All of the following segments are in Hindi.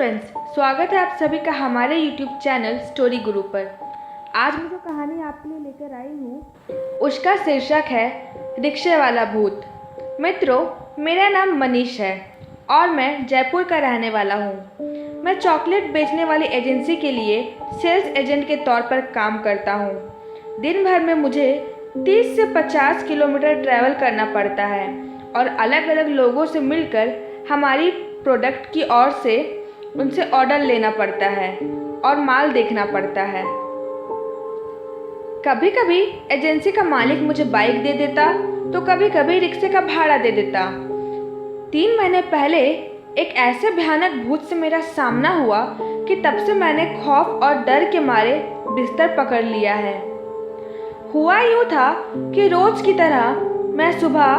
फ्रेंड्स, स्वागत है आप सभी का हमारे YouTube चैनल स्टोरी गुरु पर। आज मैं जो कहानी आपके लिए लेकर आई हूँ उसका शीर्षक है रिक्शे वाला भूत। मित्रों, मेरा नाम मनीष है और मैं जयपुर का रहने वाला हूँ। मैं चॉकलेट बेचने वाली एजेंसी के लिए सेल्स एजेंट के तौर पर काम करता हूँ। दिन भर में मुझे 30 से 50 किलोमीटर ट्रैवल करना पड़ता है और अलग अलग लोगों से मिलकर हमारी प्रोडक्ट की ओर से उनसे ऑर्डर लेना पड़ता है और माल देखना पड़ता है। कभी कभी एजेंसी का मालिक मुझे बाइक दे देता तो कभी कभी रिक्शे का भाड़ा दे देता। 3 महीने पहले एक ऐसे भयानक भूत से मेरा सामना हुआ कि तब से मैंने खौफ और डर के मारे बिस्तर पकड़ लिया है। हुआ यूँ था कि रोज की तरह मैं सुबह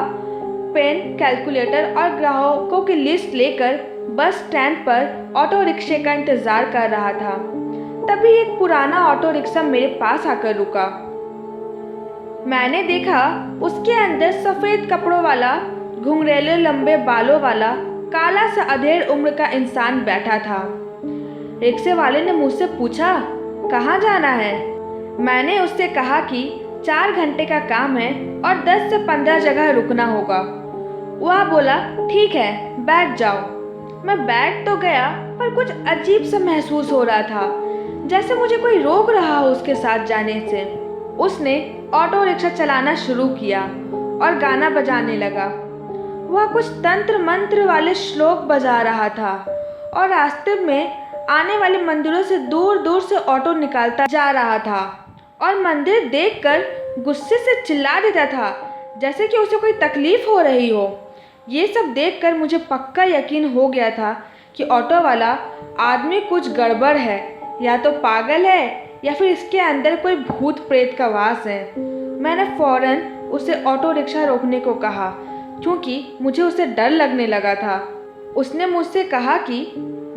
पेन, कैलकुलेटर और ग्राहकों की लिस्ट लेकर बस स्टैंड पर ऑटो रिक्शे का इंतज़ार कर रहा था। तभी एक पुराना ऑटो रिक्शा मेरे पास आकर रुका। मैंने देखा उसके अंदर सफ़ेद कपड़ों वाला, घुंघरेले लंबे बालों वाला, काला सा अधेड़ उम्र का इंसान बैठा था। रिक्शे वाले ने मुझसे पूछा, कहाँ जाना है? मैंने उससे कहा कि 4 घंटे का काम है और 10 से 15 जगह रुकना होगा। वह बोला, ठीक है, बैठ जाओ। मैं बैठ तो गया पर कुछ अजीब सा महसूस हो रहा था, जैसे मुझे कोई रोक रहा हो उसके साथ जाने से। उसने ऑटो रिक्शा चलाना शुरू किया और गाना बजाने लगा। वह कुछ तंत्र मंत्र वाले श्लोक बजा रहा था और रास्ते में आने वाले मंदिरों से दूर दूर से ऑटो निकालता जा रहा था और मंदिर देखकर गुस्से से चिल्ला देता था, जैसे कि उसे कोई तकलीफ हो रही हो। ये सब देखकर मुझे पक्का यकीन हो गया था कि ऑटो वाला आदमी कुछ गड़बड़ है, या तो पागल है या फिर इसके अंदर कोई भूत प्रेत का वास है। मैंने फ़ौरन उसे ऑटो रिक्शा रोकने को कहा क्योंकि मुझे उसे डर लगने लगा था। उसने मुझसे कहा कि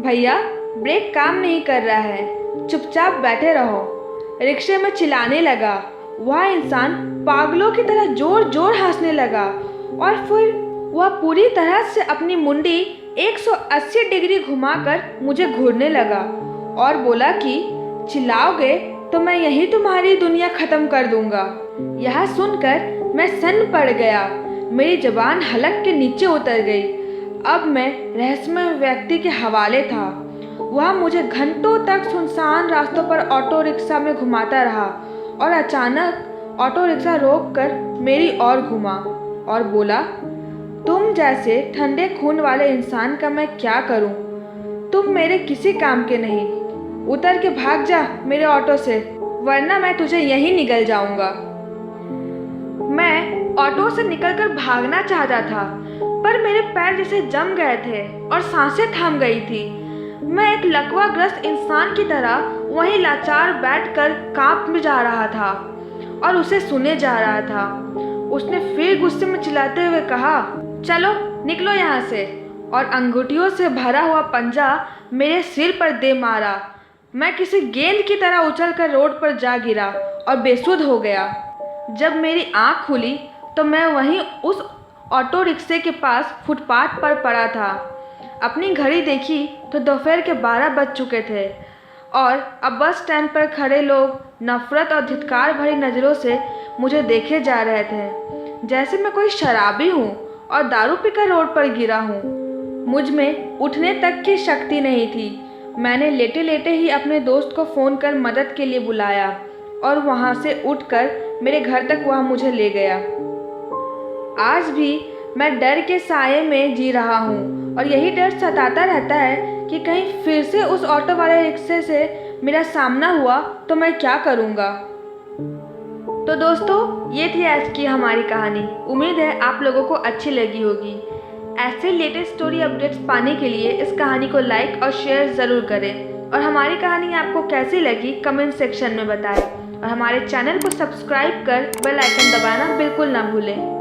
भैया, ब्रेक काम नहीं कर रहा है, चुपचाप बैठे रहो। रिक्शे में चिल्लाने लगा। वह इंसान पागलों की तरह जोर जोर हंसने लगा और फिर वह पूरी तरह से अपनी मुंडी 180 डिग्री घुमाकर मुझे घूरने लगा और बोला कि चिल्लाओगे तो मैं यही तुम्हारी दुनिया ख़त्म कर दूंगा। यह सुनकर मैं सन्न पड़ गया। मेरी ज़बान हलक के नीचे उतर गई। अब मैं रहस्यमय व्यक्ति के हवाले था। वह मुझे घंटों तक सुनसान रास्तों पर ऑटो रिक्शा में घुमाता रहा और अचानक ऑटो रिक्शा रोककर मेरी ओर घुमा और बोला, तुम जैसे ठंडे खून वाले इंसान का मैं क्या करूं? तुम मेरे किसी काम के नहीं। उतर के भाग जा मेरे ऑटो से, वरना मैं तुझे यहीं निगल जाऊंगा। मैं ऑटो से निकलकर भागना चाहता था पर मेरे पैर जैसे जम गए थे और सांसें थम गई थी। मैं एक लकवाग्रस्त इंसान की तरह वहीं लाचार बैठकर कांप में जा रहा था और उसे सुने जा रहा था। उसने फिर गुस्से में चिल्लाते हुए कहा, चलो निकलो यहाँ से, और अंगूठियों से भरा हुआ पंजा मेरे सिर पर दे मारा। मैं किसी गेंद की तरह उछलकर रोड पर जा गिरा और बेसुध हो गया। जब मेरी आँख खुली तो मैं वहीं उस ऑटो रिक्शे के पास फुटपाथ पर पड़ा था। अपनी घड़ी देखी तो दोपहर के 12 बज चुके थे और अब बस स्टैंड पर खड़े लोग नफरत और धिक्कार भरी नज़रों से मुझे देखे जा रहे थे, जैसे मैं कोई शराबी हूँ और दारू पीकर रोड पर गिरा हूँ। मुझ में उठने तक की शक्ति नहीं थी। मैंने लेटे लेटे ही अपने दोस्त को फ़ोन कर मदद के लिए बुलाया और वहाँ से उठकर मेरे घर तक वह मुझे ले गया। आज भी मैं डर के साये में जी रहा हूँ और यही डर सताता रहता है कि कहीं फिर से उस ऑटो वाले रिक्शे से मेरा सामना हुआ तो मैं क्या करूँगा। तो दोस्तों, ये थी आज की हमारी कहानी। उम्मीद है आप लोगों को अच्छी लगी होगी। ऐसे लेटेस्ट स्टोरी अपडेट्स पाने के लिए इस कहानी को लाइक और शेयर ज़रूर करें और हमारी कहानी आपको कैसी लगी कमेंट सेक्शन में बताएं और हमारे चैनल को सब्सक्राइब कर बेल आइकन दबाना बिल्कुल ना भूलें।